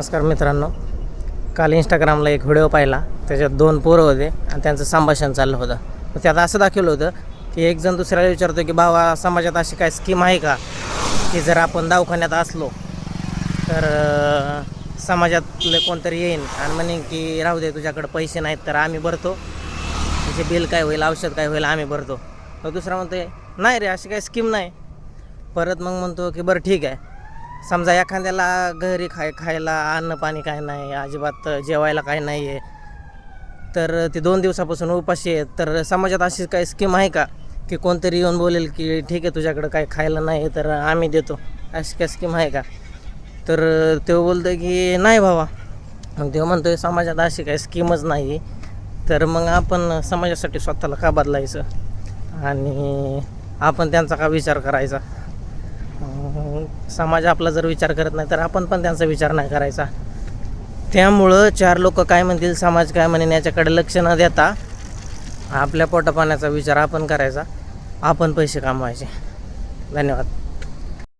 नमस्कार मित्रांनो, काल इंस्टाग्रामला एक व्हिडिओ पाहिला. त्याच्यात 2 पोरं होते आणि त्यांचं संभाषण चाललं होतं. त्यात असं दाखवलं होतं की एक जण दुसऱ्याला विचारतो की भावा, समाजात अशी काय स्कीम आहे का की जर आपण दवाखान्यात असलो तर समाजातले कोणतरी येईन आणि म्हणेन की राहू दे, तुझ्याकडे पैसे नाहीत तर आम्ही भरतो, तुझे बिल काय होईल, औषध काय होईल, आम्ही भरतो. तर दुसरा म्हणतो नाही रे, अशी काही स्कीम नाही. परत मग म्हणतो की बरं ठीक आहे, समजा एखाद्याला घरी खायला अन्न पाणी काय नाही, अजिबात जेवायला काय नाही आहे, तर ते 2 दिवसापासून उपाशी आहेत, तर समाजात अशी काही स्कीम आहे का की कोणतरी येऊन बोलेल की ठीक आहे, तुझ्याकडं काय खायला नाही तर आम्ही देतो, अशी काय स्कीम आहे का? तर तो बोलतो की नाही भावा. मग तो म्हणतो समाजात अशी काही स्कीमच नाही, तर मग आपण समाजासाठी स्वतःला का बदलायचं आणि आपण त्यांचा का विचार करायचा? समाज आपला जर विचार करत नाही तर आपण पण त्यांचा विचार नाही करायचा. त्यामुळं 4 लोक काय म्हणतील, समाज काय म्हणेन याच्याकडे लक्ष न देता आपल्या पोटापाण्याचा विचार आपण करायचा, आपण पैसे कमवायचे. धन्यवाद.